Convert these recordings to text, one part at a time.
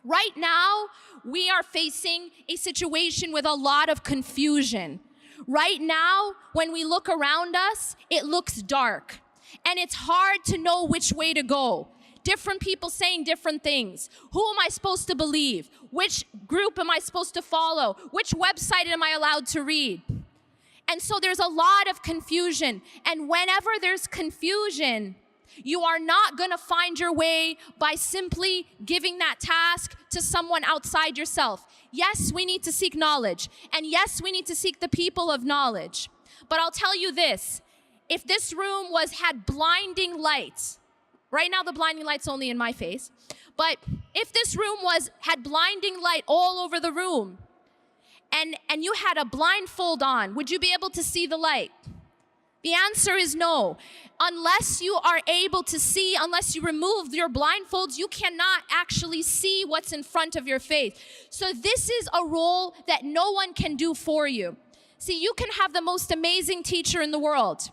Right now, we are facing a situation with a lot of confusion. Right now, when we look around us, it looks dark. And it's hard to know which way to go. Different people saying different things. Who am I supposed to believe? Which group am I supposed to follow? Which website am I allowed to read? And so there's a lot of confusion. And whenever there's confusion, you are not going to find your way by simply giving that task to someone outside yourself. Yes, we need to seek knowledge. And yes, we need to seek the people of knowledge. But I'll tell you this. If this room had blinding lights, right now the blinding light's only in my face, but if this room had blinding light all over the room, and you had a blindfold on, would you be able to see the light? The answer is no. Unless you are able to see, unless you remove your blindfolds, you cannot actually see what's in front of your face. So this is a role that no one can do for you. See, you can have the most amazing teacher in the world,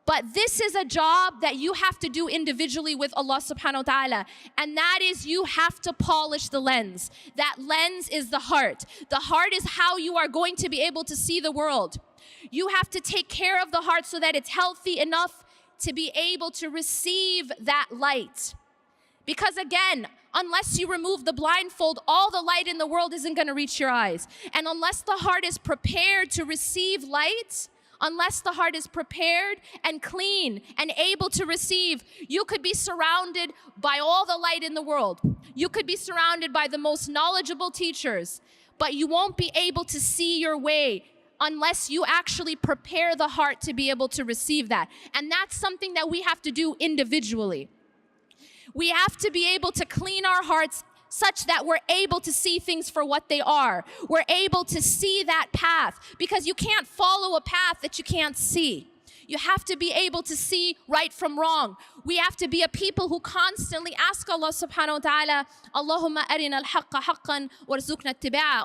but this is a job that you have to do individually with Allah subhanahu wa ta'ala. And that is, you have to polish the lens. That lens is the heart. The heart is how you are going to be able to see the world. You have to take care of the heart so that it's healthy enough to be able to receive that light. Because again, unless you remove the blindfold, all the light in the world isn't going to reach your eyes. And unless the heart is prepared to receive light, unless the heart is prepared and clean and able to receive, you could be surrounded by all the light in the world. You could be surrounded by the most knowledgeable teachers, but you won't be able to see your way unless you actually prepare the heart to be able to receive that. And that's something that we have to do individually. We have to be able to clean our hearts such that we're able to see things for what they are. We're able to see that path, because you can't follow a path that you can't see. You have to be able to see right from wrong. We have to be a people who constantly ask Allah subhanahu wa ta'ala, Allahumma arina al-haqqa haqqan warzuqna ittiba'a.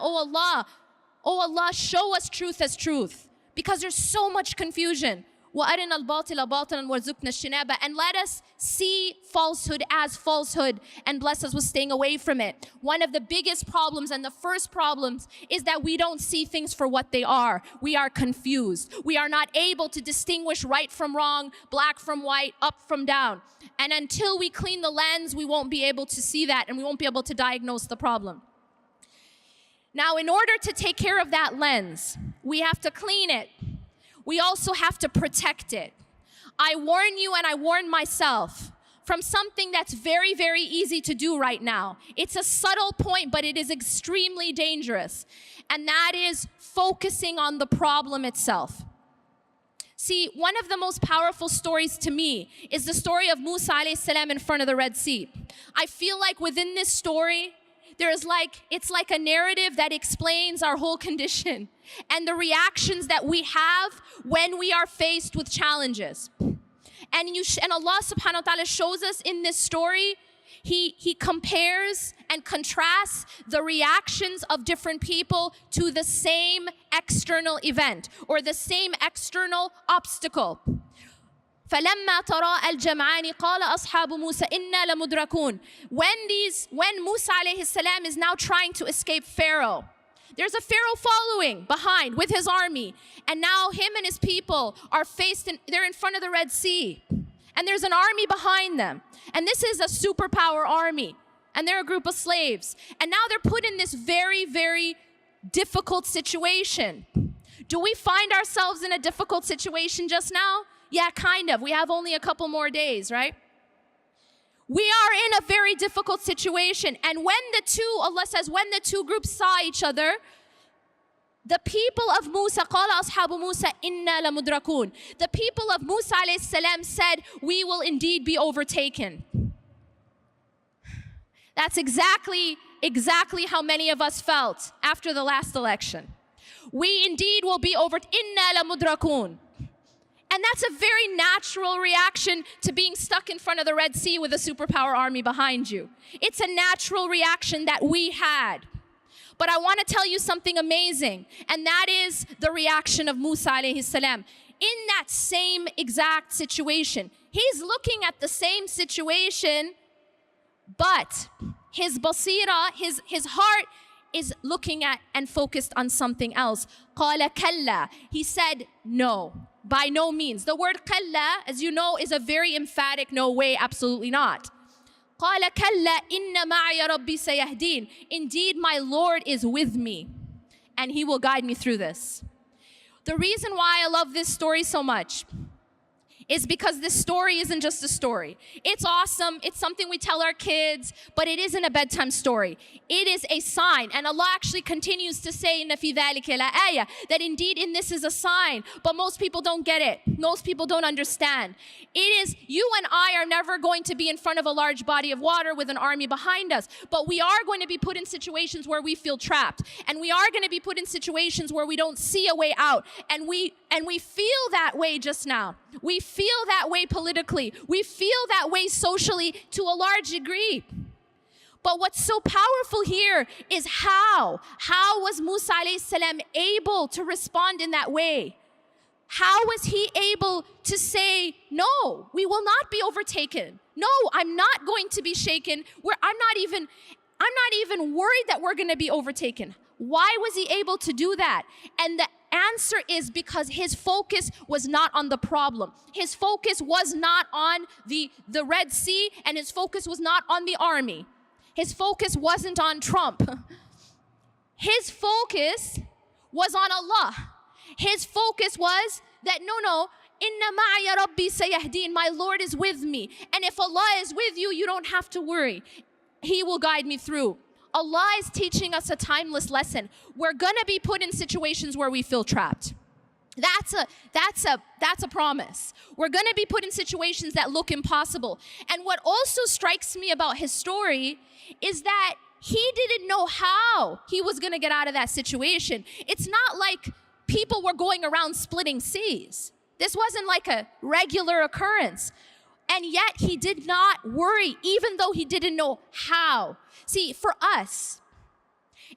Oh Allah, show us truth as truth, because there's so much confusion. وَأَرِنَا الْبَاطِلَ بَاطِلًا وَارْزُقْنَا الشِّنَابَ. And let us see falsehood as falsehood and bless us with staying away from it. One of the biggest problems and the first problems is that we don't see things for what they are. We are confused. We are not able to distinguish right from wrong, black from white, up from down. And until we clean the lens, we won't be able to see that, and we won't be able to diagnose the problem. Now, in order to take care of that lens, we have to clean it. We also have to protect it. I warn you, and I warn myself, from something that's very, very easy to do right now. It's a subtle point, but it is extremely dangerous. And that is focusing on the problem itself. See, one of the most powerful stories to me is the story of Musa alayhi salam in front of the Red Sea. I feel like within this story, it's like a narrative that explains our whole condition and the reactions that we have when we are faced with challenges. And Allah subhanahu wa ta'ala shows us in this story, He compares and contrasts the reactions of different people to the same external event or the same external obstacle. فَلَمَّا تَرَاءَ الْجَمْعَانِ قَالَ أَصْحَابُ مُوسَى إِنَّا لَمُدْرَكُونَ. When Musa alayhi salam is now trying to escape Pharaoh, there's a Pharaoh following behind with his army. And now him and his people are they're in front of the Red Sea. And there's an army behind them. And this is a superpower army. And they're a group of slaves. And now they're put in this very, very difficult situation. Do we find ourselves in a difficult situation just now? Yeah, kind of. We have only a couple more days, right? We are in a very difficult situation. And Allah says, when the two groups saw each other, the people of Musa, قَالَ أَصْحَابُ مُوسَى إِنَّا لَمُدْرَكُونَ. The people of Musa alayhi salam said, we will indeed be overtaken. That's exactly how many of us felt after the last election. We indeed will be إِنَّا لَمُدْرَكُونَ. And that's a very natural reaction to being stuck in front of the Red Sea with a superpower army behind you. It's a natural reaction that we had. But I want to tell you something amazing, and that is the reaction of Musa alayhi salam. In that same exact situation, he's looking at the same situation, but his basira, his heart is looking at and focused on something else. قَالَ كَلَّا. He said, no, by no means. The word كَلَّا, as you know, is a very emphatic no way, absolutely not. قَالَ كَلَّا إِنَّ مَعَيَ رَبِّي سَيَهْدِينَ. Indeed, my Lord is with me, and he will guide me through this. The reason why I love this story so much is because this story isn't just a story. It's awesome, it's something we tell our kids, but it isn't a bedtime story. It is a sign, and Allah actually continues to say إِنَّ فِي ذَلِكَ لَآيَةً, that indeed in this is a sign, but most people don't get it. Most people don't understand. It is, you and I are never going to be in front of a large body of water with an army behind us, but we are going to be put in situations where we feel trapped, and we are going to be put in situations where we don't see a way out, and we feel that way just now. We feel that way politically. We feel that way socially to a large degree. But what's so powerful here is how was Musa alayhi salam able to respond in that way? How was he able to say, no, we will not be overtaken. No, I'm not going to be shaken. I'm not even worried that we're going to be overtaken. Why was he able to do that? And the answer is because his focus was not on the problem. His focus was not on the Red Sea, and his focus was not on the army. His focus wasn't on Trump. His focus was on Allah. His focus was that, no, Inna ma'aya Rabbi sayahdeen, my Lord is with me. And if Allah is with you, you don't have to worry. He will guide me through. Allah is teaching us a timeless lesson. We're gonna be put in situations where we feel trapped. That's a promise. We're gonna be put in situations that look impossible. And what also strikes me about his story is that he didn't know how he was gonna get out of that situation. It's not like people were going around splitting seas. This wasn't like a regular occurrence. And yet he did not worry, even though he didn't know how. See, for us,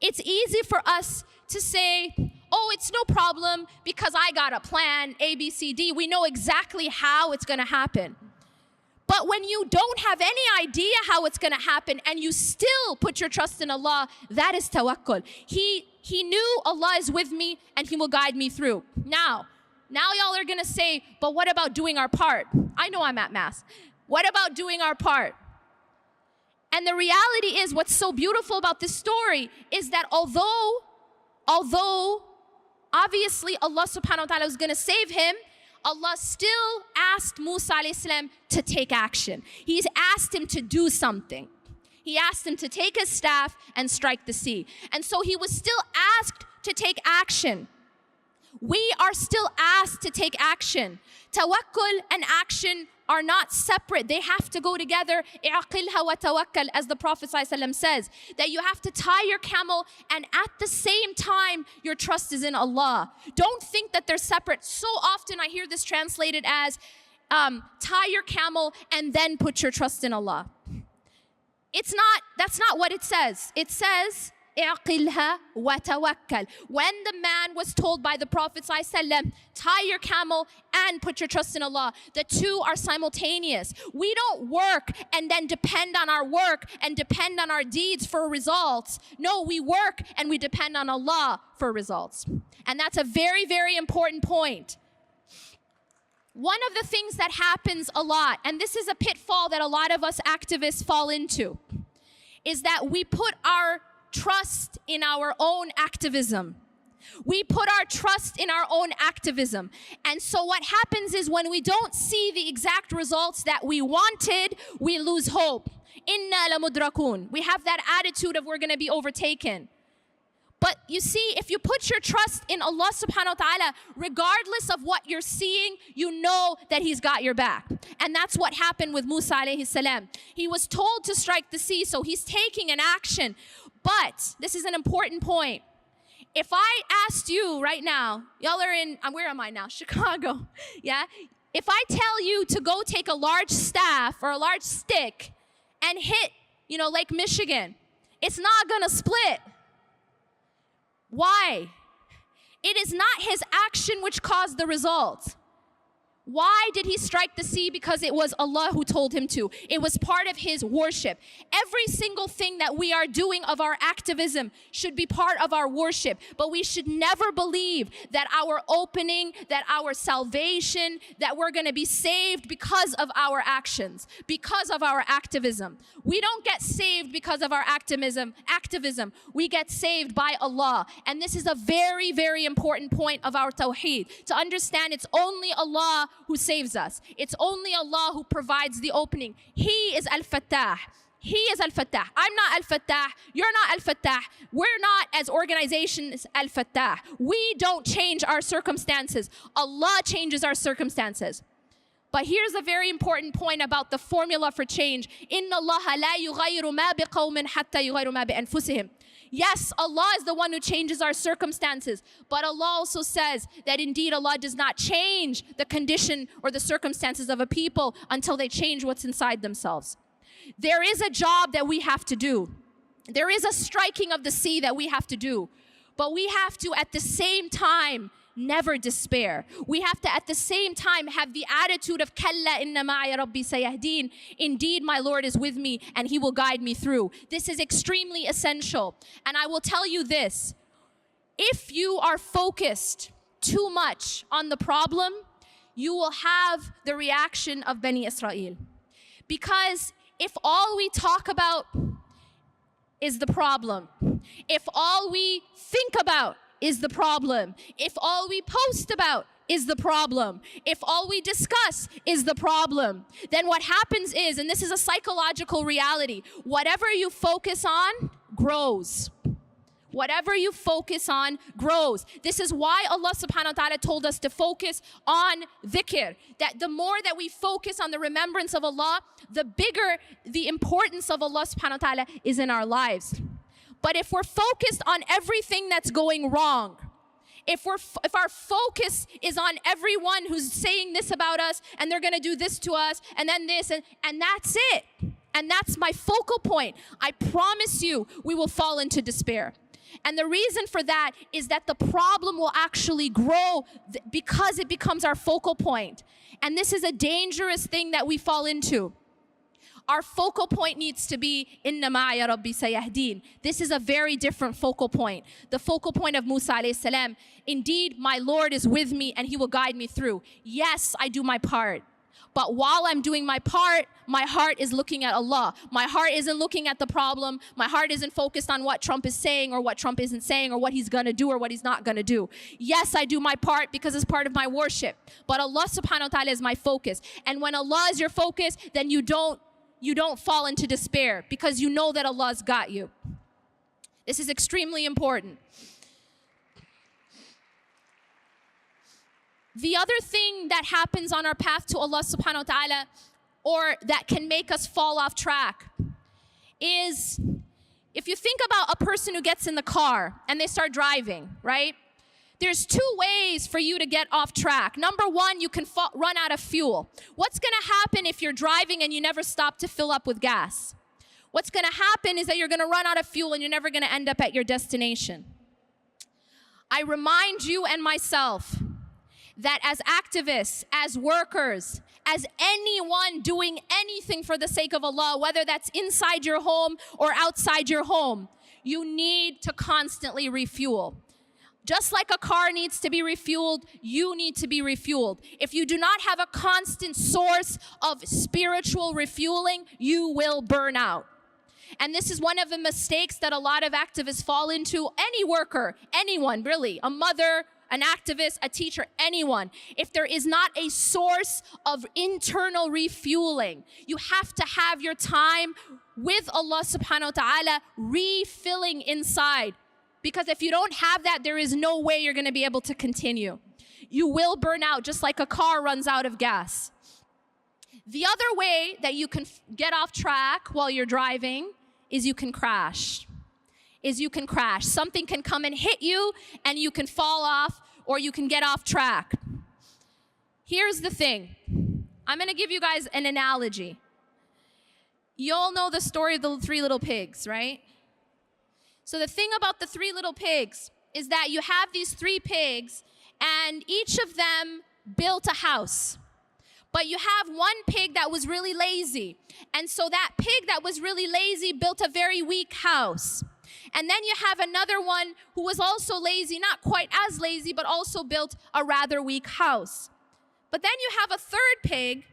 it's easy for us to say, oh, it's no problem because I got a plan, A, B, C, D. We know exactly how it's going to happen. But when you don't have any idea how it's going to happen and you still put your trust in Allah, that is tawakkul. He knew Allah is with me and he will guide me through. Now y'all are going to say, but what about doing our part? I know I'm at mass. What about doing our part? And the reality is, what's so beautiful about this story is that although obviously Allah subhanahu wa ta'ala was going to save him, Allah still asked Musa alayhi salam to take action. He's asked him to do something. He asked him to take his staff and strike the sea. And so he was still asked to take action. We are still asked to take action. Tawakkul and action are not separate. They have to go together. I'aqilha wa tawakkal, as the Prophet ﷺ says, that you have to tie your camel and at the same time, your trust is in Allah. Don't think that they're separate. So often I hear this translated as tie your camel and then put your trust in Allah. That's not what it says. It says, اعقلها وتوكل. When the man was told by the Prophet ﷺ, tie your camel and put your trust in Allah, the two are simultaneous. We don't work and then depend on our work and depend on our deeds for results. No, we work and we depend on Allah for results. And that's a very, very important point. One of the things that happens a lot, and this is a pitfall that a lot of us activists fall into, is that we put our trust in our own activism. We put our trust in our own activism. And so what happens is when we don't see the exact results that we wanted, we lose hope. Inna lamudrakun. We have that attitude of we're going to be overtaken. But you see, if you put your trust in Allah subhanahu wa ta'ala, regardless of what you're seeing, you know that He's got your back. And that's what happened with Musa alayhi salam. He was told to strike the sea, so he's taking an action. But this is an important point. If I asked you right now, y'all are in, where am I now? Chicago, yeah? If I tell you to go take a large staff or a large stick and hit, Lake Michigan, it's not gonna split. Why? It is not his action which caused the result. Why did he strike the sea? Because it was Allah who told him to. It was part of his worship. Every single thing that we are doing of our activism should be part of our worship. But we should never believe that our opening, that our salvation, that we're going to be saved because of our actions, because of our activism. We don't get saved because of our activism. We get saved by Allah. And this is a very, very important point of our tawheed. To understand it's only Allah who saves us. It's only Allah who provides the opening. He is Al-Fattah. He is Al-Fattah. I'm not Al-Fattah. You're not Al-Fattah. We're not, as organizations, Al-Fattah. We don't change our circumstances. Allah changes our circumstances. But here's a very important point about the formula for change. إِنَّ اللَّهَ لَا يُغَيِّرُ مَا بِقَوْمٍ حَتَّى يُغَيِّرُ مَا بِأَنفُسِهِمْ. Yes, Allah is the one who changes our circumstances. But Allah also says that indeed Allah does not change the condition or the circumstances of a people until they change what's inside themselves. There is a job that we have to do. There is a striking of the sea that we have to do. But we have to, at the same time, never despair. We have to, at the same time, have the attitude of Kalla inna ma'i rabbi sayahdeen. Indeed, my Lord is with me and He will guide me through. This is extremely essential. And I will tell you this. If you are focused too much on the problem, you will have the reaction of Bani Israel. Because if all we talk about is the problem, if all we think about is the problem, if all we post about is the problem, if all we discuss is the problem, then what happens is, and this is a psychological reality, whatever you focus on grows. Whatever you focus on grows. This is why Allah subhanahu wa ta'ala told us to focus on dhikr. That the more that we focus on the remembrance of Allah, the bigger the importance of Allah subhanahu wa ta'ala is in our lives. But if we're focused on everything that's going wrong, if our focus is on everyone who's saying this about us, and they're gonna do this to us, and then this, and that's it, and that's my focal point, I promise you, we will fall into despair. And the reason for that is that the problem will actually grow because it becomes our focal point. And this is a dangerous thing that we fall into. Our focal point needs to be Inna ma'i rabbi sayahdeen. This is a very different focal point. The focal point of Musa alayhi salam. Indeed, my Lord is with me and He will guide me through. Yes, I do my part. But while I'm doing my part, my heart is looking at Allah. My heart isn't looking at the problem. My heart isn't focused on what Trump is saying or what Trump isn't saying or what he's gonna do or what he's not gonna do. Yes, I do my part because it's part of my worship. But Allah subhanahu wa ta'ala is my focus. And when Allah is your focus, then you don't fall into despair because you know that Allah's got you. This is extremely important. The other thing that happens on our path to Allah subhanahu wa ta'ala, or that can make us fall off track, is if you think about a person who gets in the car and they start driving, right? There's two ways for you to get off track. Number one, you can run out of fuel. What's gonna happen if you're driving and you never stop to fill up with gas? What's gonna happen is that you're gonna run out of fuel and you're never gonna end up at your destination. I remind you and myself that as activists, as workers, as anyone doing anything for the sake of Allah, whether that's inside your home or outside your home, you need to constantly refuel. Just like a car needs to be refueled, you need to be refueled. If you do not have a constant source of spiritual refueling, you will burn out. And this is one of the mistakes that a lot of activists fall into. Any worker, anyone really, a mother, an activist, a teacher, anyone. If there is not a source of internal refueling, you have to have your time with Allah subhanahu wa ta'ala refilling inside. Because if you don't have that, there is no way you're gonna be able to continue. You will burn out just like a car runs out of gas. The other way that you can get off track while you're driving is you can crash. Something can come and hit you and you can fall off or you can get off track. Here's the thing. I'm gonna give you guys an analogy. You all know the story of the three little pigs, right? So the thing about the three little pigs is that you have these three pigs and each of them built a house. But you have one pig that was really lazy. And so that pig that was really lazy built a very weak house. And then you have another one who was also lazy, not quite as lazy, but also built a rather weak house. But then you have a third pig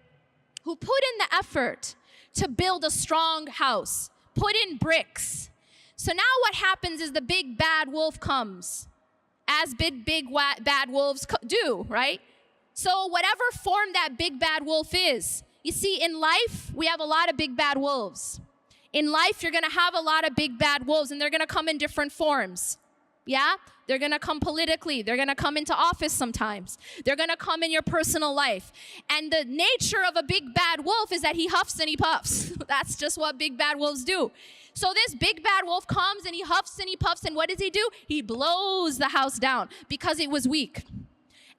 who put in the effort to build a strong house, put in bricks. So now what happens is the big bad wolf comes, as big bad wolves do, right? So whatever form that big bad wolf is, you see, in life, we have a lot of big bad wolves. In life, you're gonna have a lot of big bad wolves, and they're gonna come in different forms. Yeah? They're gonna come politically. They're gonna come into office sometimes. They're gonna come in your personal life. And the nature of a big bad wolf is that he huffs and he puffs. That's just what big bad wolves do. So this big bad wolf comes and he huffs and he puffs, and what does he do? He blows the house down because it was weak.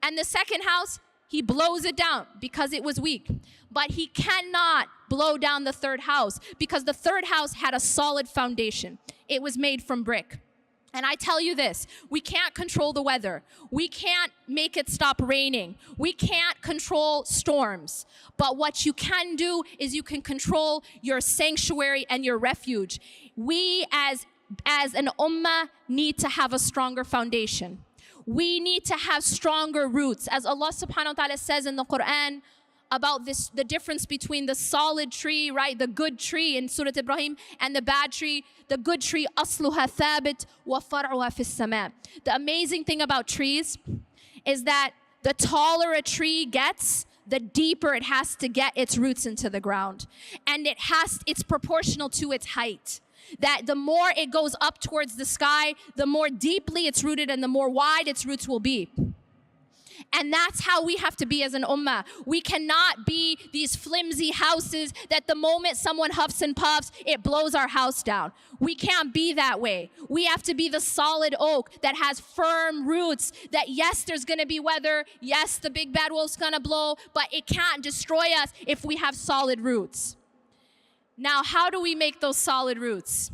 And the second house, he blows it down because it was weak. But he cannot blow down the third house because the third house had a solid foundation. It was made from brick. And I tell you this, we can't control the weather. We can't make it stop raining. We can't control storms. But what you can do is you can control your sanctuary and your refuge. We as an ummah need to have a stronger foundation. We need to have stronger roots. As Allah subhanahu wa ta'ala says in the Quran about this, the difference between the solid tree, right, the good tree in Surah Ibrahim, and the bad tree. The good tree, أصلها ثابت وفرعها في السماء. The amazing thing about trees is that the taller a tree gets, the deeper it has to get its roots into the ground. And it's proportional to its height. That the more it goes up towards the sky, the more deeply it's rooted and the more wide its roots will be. And that's how we have to be as an ummah. We cannot be these flimsy houses that the moment someone huffs and puffs, it blows our house down. We can't be that way. We have to be the solid oak that has firm roots, that yes, there's gonna be weather, yes, the big bad wolf's gonna blow, but it can't destroy us if we have solid roots. Now, how do we make those solid roots?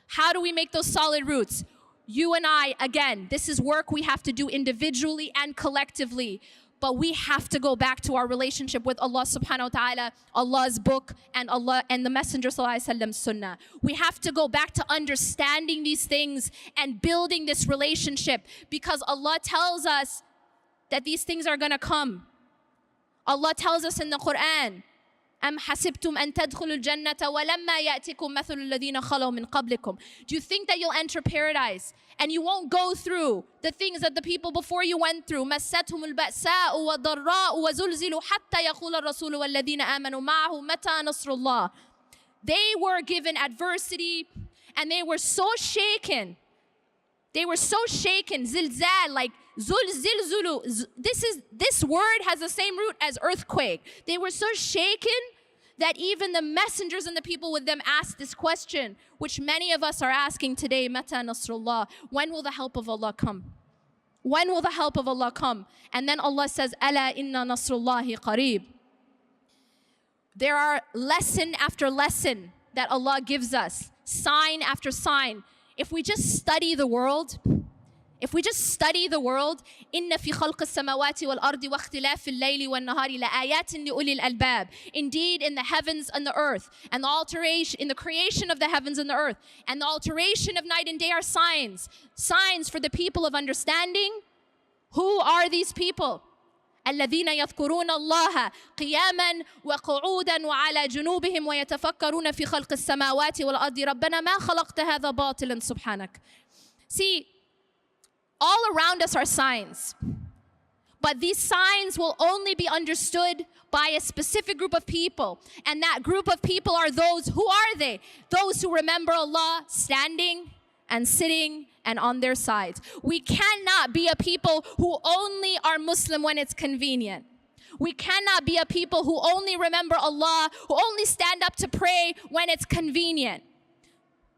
How do we make those solid roots? You and I, again, this is work we have to do individually and collectively. But we have to go back to our relationship with Allah subhanahu wa ta'ala, Allah's book, and Allah and the Messenger sallallahu alaihi wasallam's sunnah. We have to go back to understanding these things and building this relationship, because Allah tells us that these things are gonna come. Allah tells us in the Quran, أَمْ حَسِبْتُمْ أَن تَدْخُلُوا الْجَنَّةَ وَلَمَّا يَأْتِكُمْ مَثَلُ الَّذِينَ خَلَوْا مِنْ قَبْلِكُمْ. Do you think that you'll enter paradise and you won't go through the things that the people before you went through? مَسَّتْهُمُ الْبَأْسَاءُ وَالضَّرَّاءُ وَزُلْزِلُوا حَتَّى يَقُولَ الرَّسُولُ وَالَّذِينَ آمَنُوا مَعَهُ مَتَى نَصْرُ اللَّهِ. They were given adversity and they were so shaken. They were so shaken, zilzal, like zul. This word has the same root as earthquake. They were so shaken that even the messengers and the people with them asked this question, which many of us are asking today, Mata Nasrullah, when will the help of Allah come? When will the help of Allah come? And then Allah says, Ala inna nasrullahi qareeb. There are lesson after lesson that Allah gives us, sign after sign. If we just study the world, إن في خلق السماوات والأرض واختلاف الليل والنهار لآيات لأولي الألباب. Indeed, in the heavens and the earth, and the alteration, in the creation of the heavens and the earth, and the alteration of night and day are signs for the people of understanding. Who are these people? الذين يذكرون الله قياما وقعودا وعلى جنوبهم ويتفكرون في خلق السماوات والأرض ربنا ما خلقت هذا باطلا سبحانك. See, all around us are signs, but these signs will only be understood by a specific group of people, and that group of people are those, who are they? Those who remember Allah standing and sitting and on their sides. We cannot be a people who only are Muslim when it's convenient. We cannot be a people who only remember Allah, who only stand up to pray when it's convenient.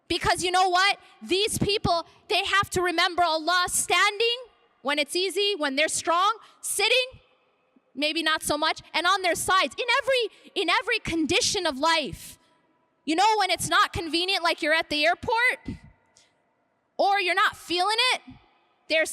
Because you know what? These people, they have to remember Allah standing when it's easy, when they're strong, sitting, maybe not so much, and on their sides, in every condition of life. You know, when it's not convenient, like you're at the airport, or you're not feeling it,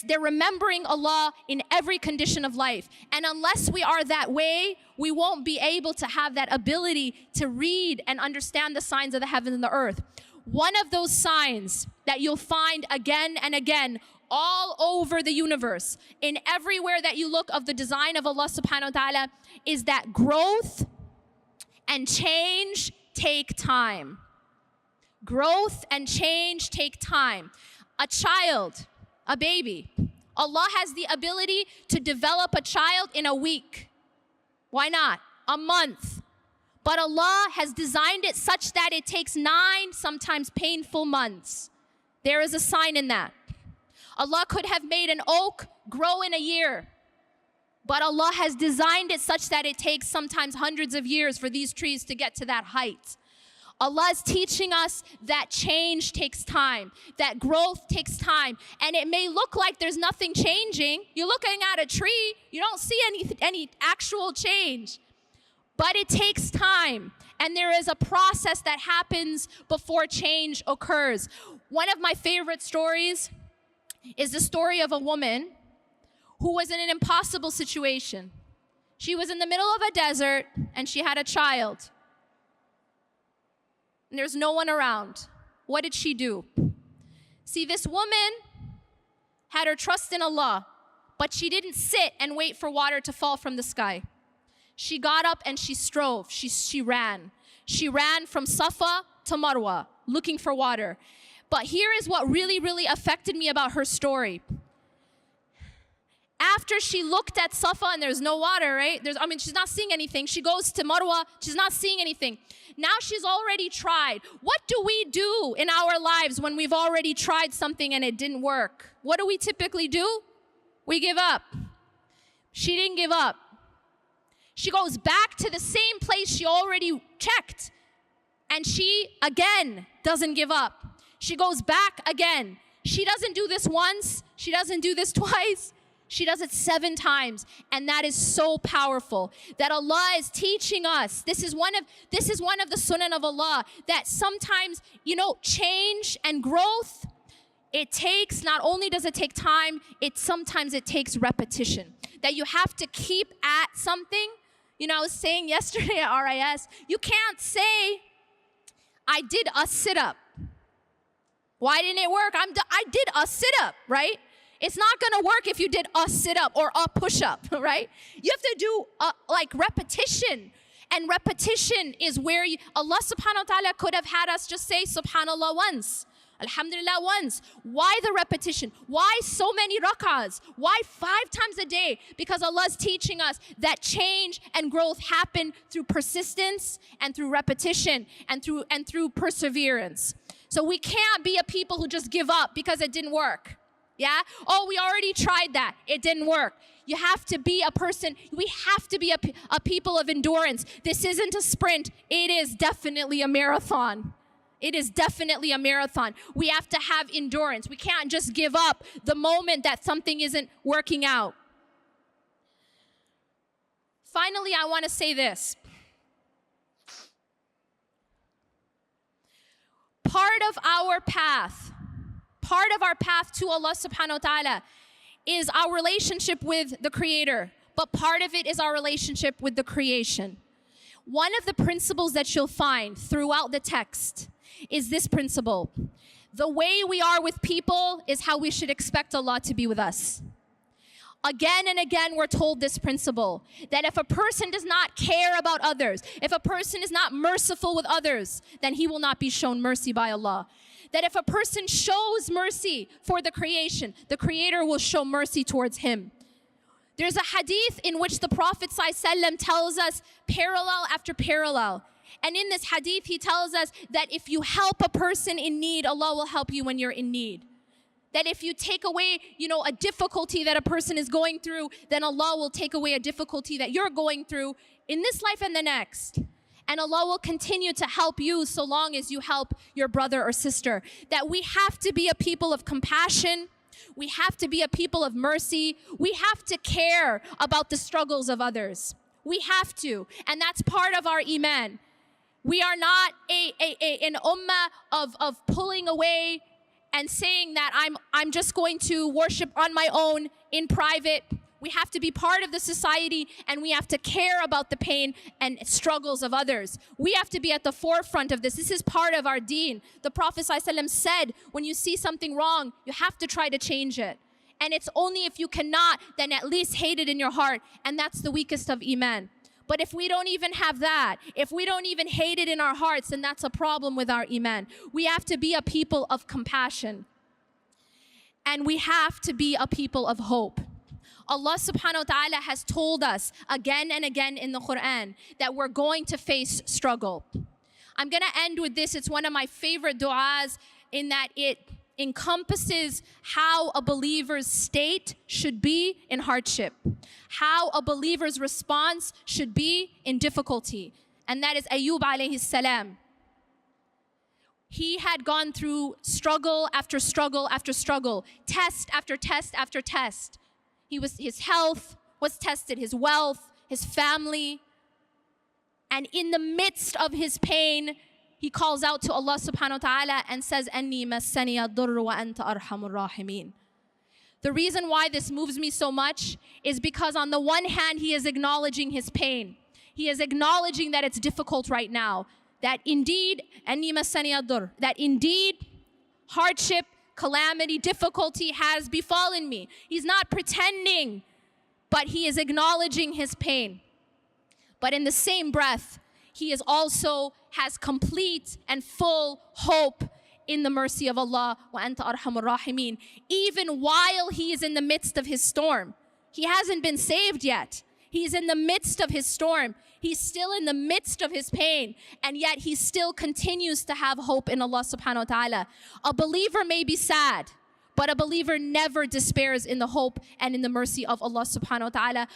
They're remembering Allah in every condition of life. And unless we are that way, we won't be able to have that ability to read and understand the signs of the heavens and the earth. One of those signs that you'll find again and again all over the universe, in everywhere that you look of the design of Allah subhanahu wa ta'ala, is that growth and change take time. Growth and change take time. A child, a baby, Allah has the ability to develop a child in a week. Why not? A month. But Allah has designed it such that it takes 9, sometimes painful months. There is a sign in that. Allah could have made an oak grow in a year, but Allah has designed it such that it takes sometimes hundreds of years for these trees to get to that height. Allah is teaching us that change takes time, that growth takes time. And it may look like there's nothing changing. You're looking at a tree, you don't see any actual change. But it takes time. And there is a process that happens before change occurs. One of my favorite stories is the story of a woman who was in an impossible situation. She was in the middle of a desert and she had a child. And there's no one around. What did she do? See, this woman had her trust in Allah, but she didn't sit and wait for water to fall from the sky. She got up and she strove. She ran. She ran from Safa to Marwa, looking for water. But here is what really, really affected me about her story. After she looked at Safa and there's no water, right? She's not seeing anything. She goes to Marwa, she's not seeing anything. Now she's already tried. What do we do in our lives when we've already tried something and it didn't work? What do we typically do? We give up. She didn't give up. She goes back to the same place she already checked. And she, again, doesn't give up. She goes back again. She doesn't do this once. She doesn't do this twice. She does it 7 times. And that is so powerful that Allah is teaching us. This is one of the sunan of Allah, that sometimes, change and growth, it takes, not only does it take time, sometimes it takes repetition. That you have to keep at something. I was saying yesterday at RIS, you can't say, I did a sit-up. Why didn't it work? I did a sit-up, right? It's not going to work if you did a sit-up or a push-up, right? You have to do repetition. And repetition is where Allah subhanahu wa ta'ala could have had us just say subhanallah once, alhamdulillah once. Why the repetition? Why so many rak'ahs? Why 5 times a day? Because Allah is teaching us that change and growth happen through persistence and through repetition and through perseverance. So we can't be a people who just give up because it didn't work. Yeah? Oh, we already tried that. It didn't work. You have to be a person. We have to be a people of endurance. This isn't a sprint. It is definitely a marathon. It is definitely a marathon. We have to have endurance. We can't just give up the moment that something isn't working out. Finally, I want to say this. Part of our path to Allah subhanahu wa ta'ala is our relationship with the Creator, but part of it is our relationship with the creation. One of the principles that you'll find throughout the text is this principle. The way we are with people is how we should expect Allah to be with us. Again and again, we're told this principle, that if a person does not care about others, if a person is not merciful with others, then he will not be shown mercy by Allah. That if a person shows mercy for the creation, the Creator will show mercy towards him. There's a hadith in which the Prophet ﷺ tells us parallel after parallel. And in this hadith, he tells us that if you help a person in need, Allah will help you when you're in need. That if you take away, a difficulty that a person is going through, then Allah will take away a difficulty that you're going through in this life and the next. And Allah will continue to help you so long as you help your brother or sister. That we have to be a people of compassion. We have to be a people of mercy. We have to care about the struggles of others. We have to. And that's part of our iman. We are not an ummah of pulling away and saying that I'm just going to worship on my own in private. We have to be part of the society, and we have to care about the pain and struggles of others. We have to be at the forefront of this. This is part of our deen. The Prophet ﷺ said, when you see something wrong, you have to try to change it. And it's only if you cannot, then at least hate it in your heart. And that's the weakest of iman. But if we don't even have that, if we don't even hate it in our hearts, then that's a problem with our iman. We have to be a people of compassion. And we have to be a people of hope. Allah subhanahu wa ta'ala has told us again and again in the Quran that we're going to face struggle. I'm going to end with this. It's one of my favorite du'as in that it encompasses how a believer's state should be in hardship, how a believer's response should be in difficulty. And that is Ayyub alayhi salam. He had gone through struggle after struggle after struggle, test after test after test. His health was tested, his wealth, his family. And in the midst of his pain, he calls out to Allah subhanahu wa ta'ala and says, "Anni massani ad-durru wa anta arhamur rahimin." The reason why this moves me so much is because on the one hand, he is acknowledging his pain. He is acknowledging that it's difficult right now. That indeed, "Anni massani ad-durr," that indeed, hardship, calamity, difficulty has befallen me. He's not pretending, but he is acknowledging his pain. But in the same breath, he is also has complete and full hope in the mercy of Allah. Wa anta arhamur rahimin. Even while he is in the midst of his storm, he hasn't been saved yet. He's in the midst of his storm. He's still in the midst of his pain, and yet he still continues to have hope in Allah subhanahu wa ta'ala. A believer may be sad, but a believer never despairs in the hope and in the mercy of Allah subhanahu wa ta'ala.